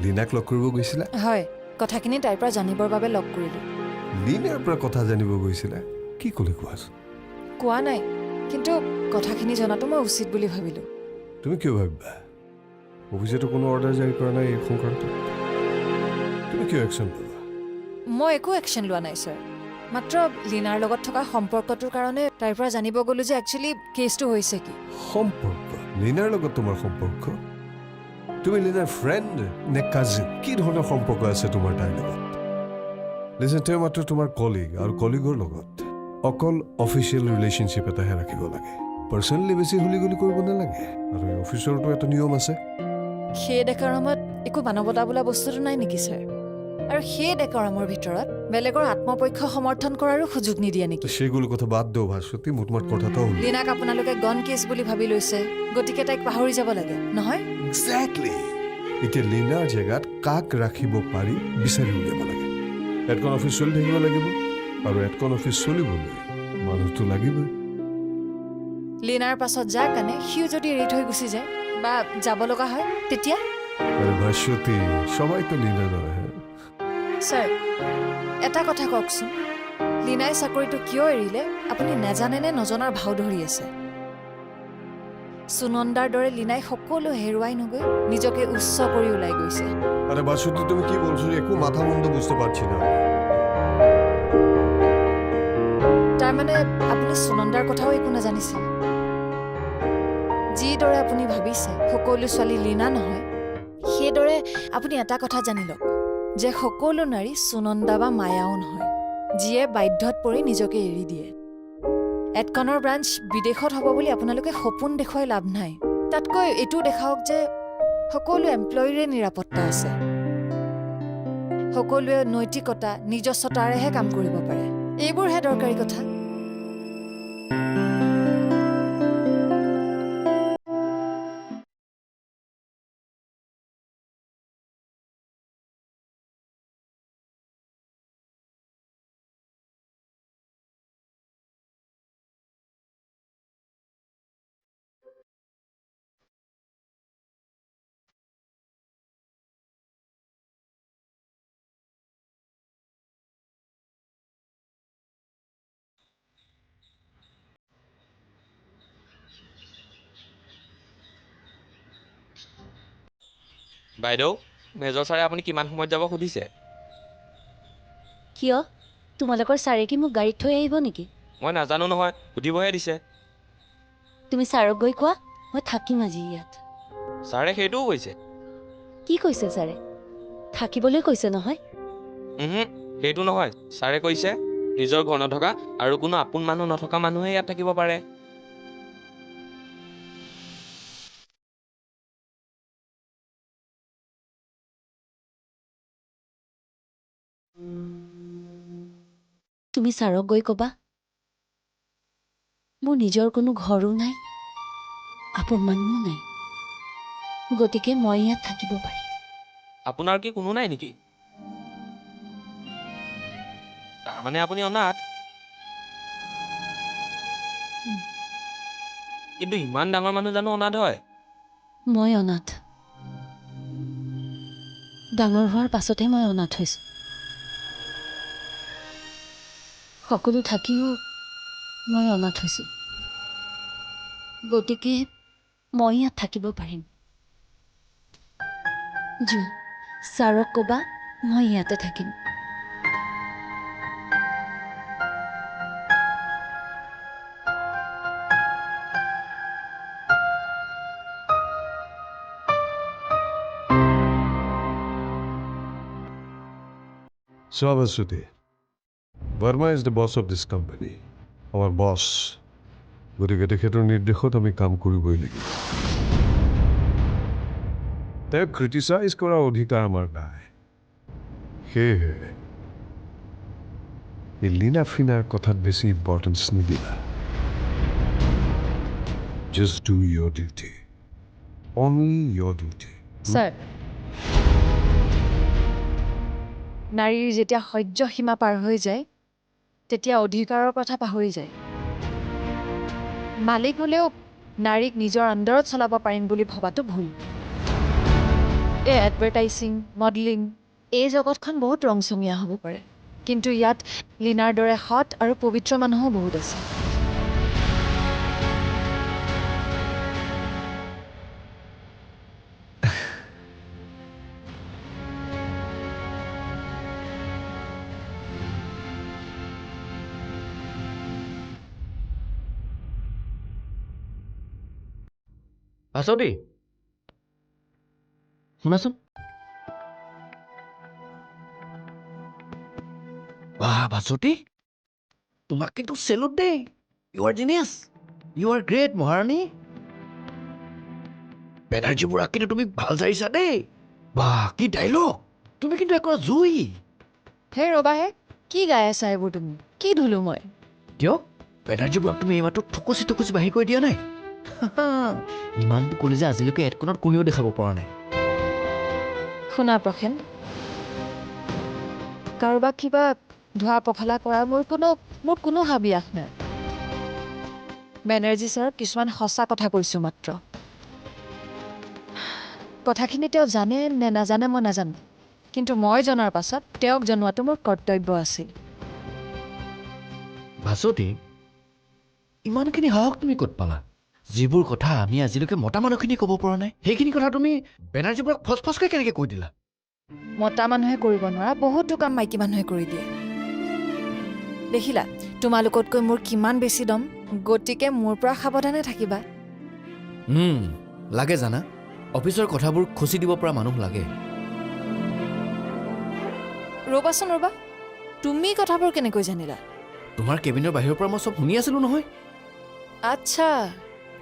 লীনাক লগ কৰিব গৈছিলা? হয়, কথাখিনি তাইৰ পৰা জানিবৰ বাবে লগ কৰিলোঁ। লীনাৰ পৰা কথা জানিব গৈছিলা? কি ক'লে কোৱাচোন? কোৱা নাই, কিন্তু কথাখিনি জনাটো মই উচিত বুলি ভাবিলোঁ। তুমি কিয় ভাবিবা? অফিচেতো কোনো অৰ্ডাৰ জাৰি কৰা নাই এই সংক্ৰান্তত। তুমি কিয় একশ্যন ল'বা? মই একো একশ্যন লোৱা নাই ছাৰ। মাত্ৰ লীনাৰ লগত থকা সম্পৰ্কটোৰ কাৰণে তাইৰ পৰা জানিব গ'লোঁ যে একচুৱেলি কেছটো হৈছে কি। সম্পৰ্ক? লীনাৰ লগত তোমাৰ সম্পৰ্ক? তুমি লীনাৰ ফ্ৰেণ্ড নে কাজিন? কি ধৰণৰ সম্পৰ্ক আছে তোমাৰ তাইৰ লগত? লিচন, তেওঁ মাত্ৰ তোমাৰ কলিগ, আৰু কলিগৰ লগত অকল অফিচিয়েল ৰিলেশ্যনশ্বিপ এটাহে ৰাখিব লাগে। পাৰ্চনেলি বেছি হুলিগুলি কৰিব নালাগে। আৰু এই অফিচৰতো এটা নিয়ম আছে। সেই ডেকাৰামত একো মানৱতা বোলা বস্তুটো নাই নেকি ছাৰ? আৰু সেই ডেকাৰামৰ ভিতৰত বেলেগৰ আত্মপক্ষ সমৰ্থন কৰাৰো সুযোগ নিদিয়ে নেকি? সেইগুলো কথা বাদ দেও ভাস্বতী, মোৰ তোমাৰ কথাটাও হ'ল। লীনাক আপোনালোকে গন কেছ বুলি ভাবি লৈছে, গতিকে তাইক পাহৰি যাব লাগে, নহয়? এক্সেক্টলি। এতিয়া লীনাৰ জেগাত কাক ৰাখিব পাৰি বিচাৰি উলিয়াব লাগে। এডকন অফিচ চলি থাকিব লাগিব, আৰু এডকন অফিচ চলিবলৈ মানুহটো লাগিবই। লীনাৰ পাছত যাৰ কাৰণে সিও যদি এৰি থৈ গুচি যায় বা যাব লগা হয়, তেতিয়া? আৰে ভাস্বতী, সবাই তো লীনা নয়। ছাৰ, এটা কথা কওকচোন, লীনাই চাকৰিটো কিয় এৰিলে আপুনি নেজানে নে নজনাৰ ভাও ধৰি আছে? সুনন্দাৰ দৰে লীনাই সকলো হেৰুৱাই নগৈ নিজকে উচ্চ কৰি ওলাই গৈছে। আরে ভাস্বতী, তুমি কি বলছো? একো মাথা মুন্ড বুঝতে পারছি না। তাৰমানে আপুনি সুনন্দাৰ কথাও একো নাজানিছিল? যিদৰে আপুনি ভাবিছে সকলো ছোৱালী লীনা নহয়, সেইদৰে আপুনি এটা কথা জানি লওক যে সকলো নাৰী সুনন্দা বা মায়াও নহয়, যিয়ে বাধ্যত পৰি নিজকে এৰি দিয়ে। এডকনৰ ব্ৰাঞ্চ বিদেশত হ'ব বুলি আপোনালোকে সপোন দেখুৱাই লাভ নাই। তাতকৈ এইটো দেখাওক যে সকলো এমপ্লয়ীৰে নিৰাপত্তা আছে। সকলোৱে নৈতিকতা, নিজস্বতাৰেহে কাম কৰিব পাৰে। এইবোৰহে দৰকাৰী কথা। বাইদেউ, মেজৰ ছাৰে আপুনি কিমান সময়ত যাব সুধিছে? কিয়? তোমালোকৰ ছাৰে কি মোক গাড়ীত থৈ আহিব নেকি? মই নাজানো নহয়, সুধিবহে দিছে। তুমি ছাৰক গৈ কোৱা মই থাকিম আজি ইয়াত। ছাৰে সেইটোও কৈছে? কি কৈছে ছাৰে? থাকিবলৈ কৈছে নহয়? সেইটো নহয়। ছাৰে কৈছে নিজৰ ঘৰ নথকা আৰু কোনো আপোন মানুহ নথকা মানুহে ইয়াত থাকিব পাৰে। তুমি ছাৰক গৈ ক'বা মোৰ নিজৰ কোনো ঘৰো নাই, আপোন মানুহো নাই, গতিকে মই ইয়াত থাকিব পাৰিম। আপোনাৰ কি কোনো নাই নেকি? তাৰমানে আপুনি অনাথ? কিন্তু ইমান ডাঙৰ মানুহ জানো অনাথ হয়? মই অনাথ। ডাঙৰ হোৱাৰ পাছতে মই অনাথ হৈছোঁ। সকলো থাকিও মই অনাথ হৈছোঁ, গতিকে মই ইয়াত থাকিব পাৰিম। যোৱা, ছাৰক ক'বা মই ইয়াতে থাকিম। So, Vasudhi, Verma is the boss of this company. Our boss. গতিকে তেখেতৰ নিৰ্দেশত আমি কাম কৰিবই লাগিব। তেওঁক ক্ৰিটিচাইজ কৰাৰ অধিকাৰ আমাৰ নাই। সেয়েহে এই লীনা ফিনাৰ কথাত বেছি ইম্পৰ্টেঞ্চ নিদিবা। Just do your duty. Only your duty. Sir, নাৰীৰ যেতিয়া সহ্য সীমা পাৰ হৈ যায়, তেতিয়া অধিকাৰৰ কথা পাহৰি যায়। মালিক হ'লেও নাৰীক নিজৰ আণ্ডাৰত চলাব পাৰিম বুলি ভবাটো ভুল। এই এডভাৰটাইজিং মডেলিং এই জগতখন বহুত ৰংচঙীয়া হ'ব পাৰে কিন্তু ইয়াত লীনাৰ দৰে সৎ আৰু পবিত্ৰ মানুহো বহুত আছে ভাস্বতী শুনাচোন বাহ ভাস্বতী তোমাক কিন্তু চেলুট দেই you are genius you are great Maharani Banerjee বুঢ়াক কিন্তু তুমি ভাল চাইছা দেই বাহ কি ডাইলগ তুমি কিন্তু একৰা জুই হে ৰবাহে কি গাই আছা এইবোৰ তুমি কি ধুলো মই কিয় বেনাৰ্জী বুঢ়াক তুমি এইমাত্ৰ থুকুচি থুকুচি বাহিৰ কৰি দিয়া নাই ইমানটো ক'লে যে আজিলৈকে এডকণত কোনেও দেখাব পৰা নাই শুনা প্ৰসেন কাৰোবাক কিবা ধোৱা পখলা কৰা মোৰ কোনো হাবিয়াস নাই বেনাৰ্জী ছাৰক কিছুমান সঁচা কথা কৈছোঁ মাত্ৰ কথাখিনি তেওঁ জানে নে নাজানে মই নাজানো কিন্তু মই জনাৰ পাছত তেওঁক জনোৱাটো মোৰ কৰ্তব্য আছিল ভাস্বতী ইমানখিনি সাহস তুমি ক'ত পালা যিবোৰ কথা আমি আজিলৈকে মতা মানুহখিনিয়ে ক'ব পৰা নাই সেইখিনি কথা তুমি বেনাৰ্জী বুঢ়াক ফচফচকৈ কেনেকৈ কৈ দিলা মতা মানুহে কৰিব নোৱাৰা বহুতো কাম মাইকী মানুহে কৰি দিয়ে দেখিলা তোমালোকতকৈ মোৰ কিমান বেছি দম গতিকে মোৰ পৰা সাৱধানে থাকিবা লাগে জানা অফিচৰ কথাবোৰ খুচি দিব পৰা মানুহ লাগে ৰ'বাচোন ৰ'বা তুমি কথাবোৰ কেনেকৈ জানিলা তোমাৰ কেবিনৰ বাহিৰৰ পৰা মই চব শুনি আছিলোঁ নহয় আচ্ছা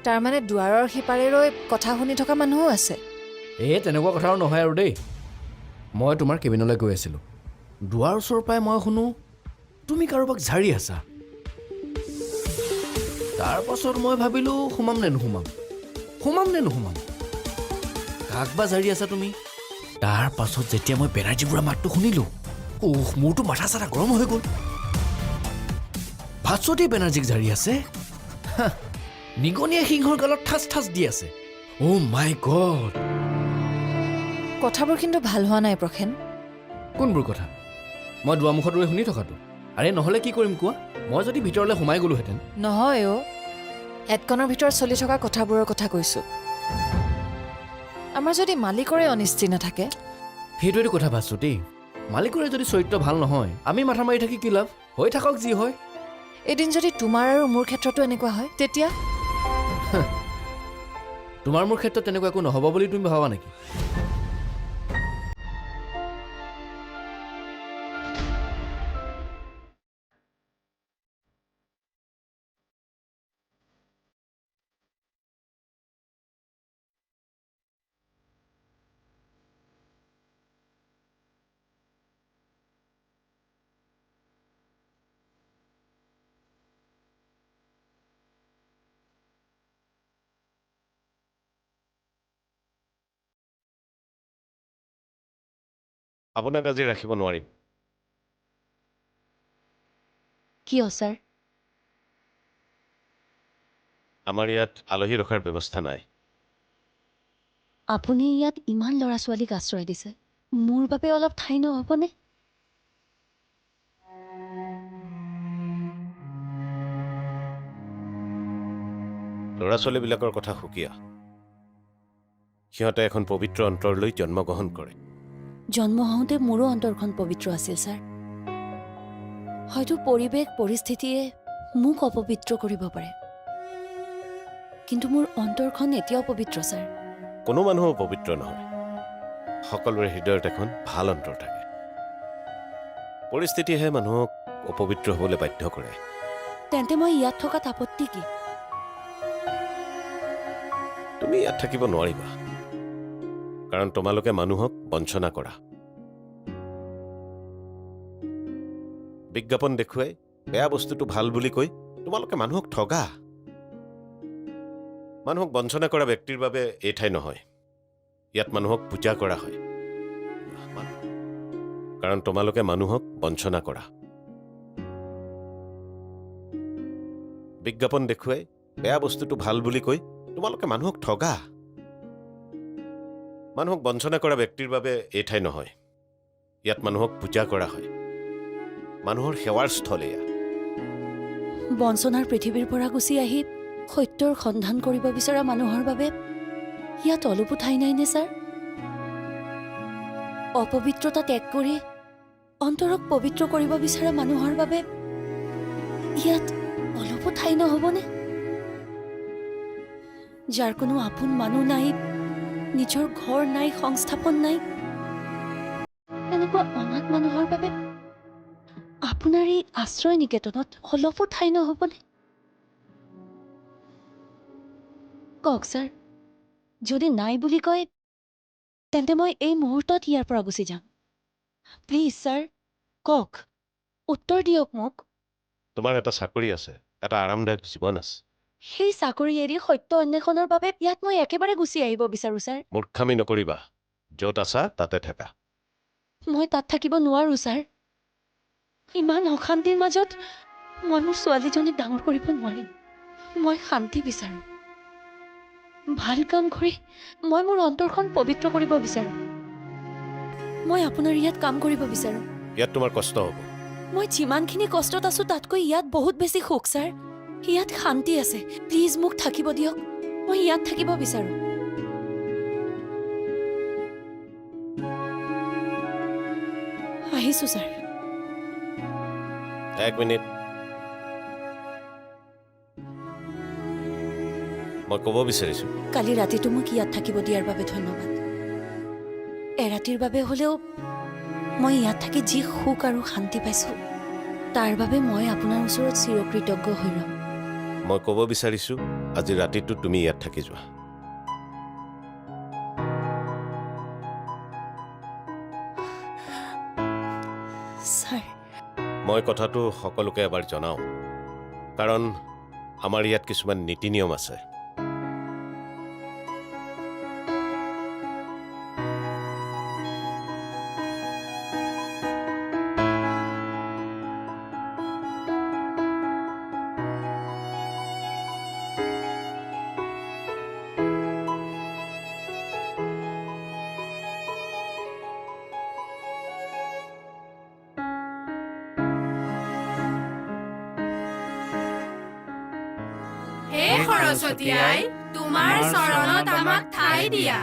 তাৰমানে দুৱাৰৰ সিপাৰে ৰৈ কথা শুনি থকা মানুহো আছে তেনেকুৱা কথাও নহয় আৰু দেই মই তোমাৰ কেবিনলৈ গৈ আছিলোঁ দুৱাৰ ওচৰৰ পৰাই মই শুনো তুমি কাৰোবাক ঝাৰি আছা তাৰ পাছত মই ভাবিলোঁ সোমাম নে নোসোমাম কাক বা ঝাৰি আছা তুমি তাৰ পাছত যেতিয়া মই বেনাৰ্জী বুঢ়া মাতটো শুনিলোঁ মোৰতো মাথা চাথা গৰম হৈ গ'ল ভাস্বতী বেনাৰ্জীক ঝাৰি আছে নিগনিয়ে সিংহৰ গালত ঠাচ দি আছে মাই গড কথাবোৰ কিন্তু ভাল হোৱা নাই প্ৰসেন কোনবোৰ কথা মই দুৱাৰমুখত ৰৈ শুনি থকাটো আৰে নহ'লে কি কৰিম কোৱা মই যদি ভিতৰলৈ সোমাই গ'লোহেঁতেন নহয় এডকনৰ ভিতৰত চলি থকা কথাবোৰৰ কথা কৈছোঁ আমাৰ যদি মালিকৰে অনিষ্টি নাথাকে সেইটোৱেতো কথা ভাস্বতী মালিকৰে যদি চৰিত্ৰ ভাল নহয় আমি মাথা মাৰি থাকি কি লাভ হৈ থাকক যি হয় এদিন যদি তোমাৰ আৰু মোৰ ক্ষেত্ৰতো এনেকুৱা হয় তেতিয়া তোমাৰ মোৰ ক্ষেত্ৰত তেনেকুৱা একো নহ'ব বুলি তুমি ভাবা নেকি আপোনাক আজি ৰাখিব নোৱাৰিম কিয় ছাৰ আমাৰ ইয়াত আলহী ৰখাৰ ব্যৱস্থা নাই আপুনি ইয়াত ইমান ল'ৰা ছোৱালীক আশ্ৰয় দিছে মোৰ বাবে অলপ ঠাই নহ'বনে ল'ৰা ছোৱালীবিলাকৰ কথা সুকীয়া সিহঁতে এখন পবিত্ৰ অন্তৰলৈ জন্মগ্ৰহণ কৰে জন্ম হওঁতে মোৰো অন্তৰখন পবিত্ৰ আছিল ছাৰ হয়তো পৰিৱেশ পৰিস্থিতিয়ে মোক অপবিত্ৰ কৰিব পাৰে কিন্তু মোৰ অন্তৰখন এতিয়াও পবিত্ৰ ছাৰ কোনো মানুহো পবিত্ৰ নহয় সকলোৰে হৃদয়ত এখন ভাল অন্তৰ থাকে পৰিস্থিতিহে মানুহক অপবিত্ৰ হ'বলৈ বাধ্য কৰে তেন্তে মই ইয়াত থকাত আপত্তি কি তুমি ইয়াত থাকিব নোৱাৰিবা কাৰণ তোমালোকে মানুহক বঞ্চনা কৰা বিজ্ঞাপন দেখুৱাই বেয়া বস্তুটো ভাল বুলি কৈ তোমালোকে মানুহক ঠগা মানুহক বঞ্চনা কৰা ব্যক্তিৰ বাবে এই ঠাই নহয় ইয়াত মানুহক পূজা কৰা হয় কাৰণ তোমালোকে মানুহক বঞ্চনা কৰা বিজ্ঞাপন দেখুৱাই বেয়া বস্তুটো ভাল বুলি কৈ তোমালোকে মানুহক ঠগা মানুহক বঞ্চনা কৰা ব্যক্তিৰ বাবে এই ঠাই নহয়। ইয়াত মানুহক পূজা কৰা হয়। মানুহৰ সেৱাৰ স্থল এয়া। বঞ্চনাৰ পৃথিৱীৰ পৰা গুচি আহি সত্যৰ সন্ধান কৰিব বিচৰা মানুহৰ বাবে ইয়াত অলপো ঠাই নাইনে ছাৰ? অপবিত্ৰতা ত্যাগ কৰি অন্তৰক পবিত্ৰ কৰিব বিচৰা মানুহৰ বাবে ইয়াত অলপো ঠাই নহ'বনে? যাৰ কোনো আপোন মানুহ নাই, নিজৰ ঘৰ নাই, সংস্থাপন নাই, এনেকুৱা অনাথ মানুহৰ বাবে আপোনাৰ এই আশ্ৰয় নিকেতনত অলপো ঠাই নহ'বনে? কওক ছাৰ, যদি নাই বুলি কয় তেন্তে মই এই মুহূৰ্তত ইয়াৰ পৰা গুচি যাম। প্লিজ ছাৰ, কওক, উত্তৰ দিয়ক মোক। তোমাৰ এটা চাকৰি আছে, এটা আৰামদায়ক জীৱন আছে। সেই চাকৰি এৰি সত্য অন্বেষণৰ বাবে ইয়াত মই একেবাৰে গুচি আহিব বিচাৰোঁ ছাৰ। মূৰ্খামি নকৰিবা। য'ত আছা তাতে থাকা। মই তাত থাকিব নোৱাৰোঁ ছাৰ। ইমান অশান্তিৰ মাজত মই মোৰ ছোৱালীজনীক ডাঙৰ কৰিব নোৱাৰিম। মই শান্তি বিচাৰোঁ। ভাল কাম কৰি মই মোৰ অন্তৰখন পবিত্ৰ কৰিব বিচাৰোঁ। মই আপোনাৰ ইয়াত কাম কৰিব বিচাৰোঁ। ইয়াত তোমাৰ কষ্ট হ'ব। মই যিমানখিনি কষ্টত আছোঁ তাতকৈ ইয়াত বহুত বেছি সুখ ছাৰ। ইয়াত শান্তি আছে। প্লিজ মোক থাকিব দিয়ক। মই ইয়াত থাকিব বিচাৰোঁ। আহিছোঁ ছাৰ। এক মিনিট। মই ক'ব বিচাৰিছোঁ, কালি ৰাতিটো মোক ইয়াত থাকিব দিয়াৰ বাবে ধন্যবাদ। এৰাতিৰ বাবে হ'লেও মই ইয়াত থাকি যি সুখ আৰু শান্তি পাইছোঁ তাৰ বাবে মই আপোনাৰ ওচৰত চিৰকৃতজ্ঞ হৈ ৰ'ম। মই ক'ব বিচাৰিছোঁ, আজি ৰাতিটো তুমি ইয়াত থাকি যোৱা। ছাৰ, মই কথাটো সকলোকে এবাৰ জনাওঁ, কাৰণ আমাৰ ইয়াত কিছুমান নীতি নিয়ম আছে। হে সৰস্বতী আই, তোমাৰ চৰণত আমাক ঠাই দিয়া।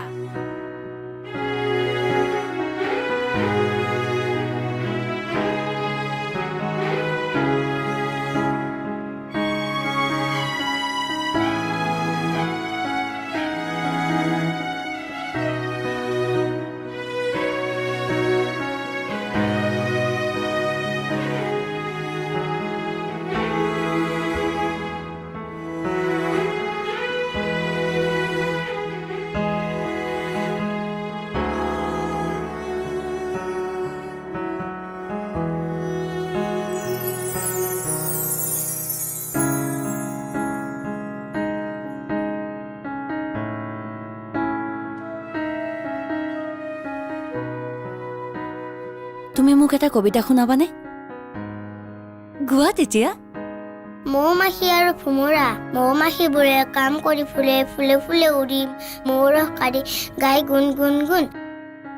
তুমি মোক এটা কবিতা শুনাবানে? গোৱা তেতিয়া। মৌ মাখি আৰু ভোমোৰা, মৌ মাখিবোৰে কাম কৰি ফুলে, ফুলে ফুলে উৰিম, মৌৰস কাঢ়ি গাই গুণ গুণ গুণ।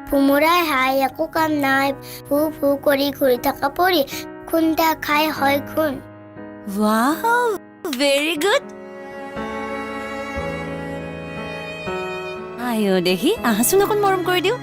ভোমোৰাই হাই একো কাম নাই, ফু ফু কৰি ঘূৰি থকা পৰি, খুন্দা খাই হয় খুন। Wow, very good. আইঅ' দেহি, আহাচোন অকণ মৰম কৰি দিওঁ।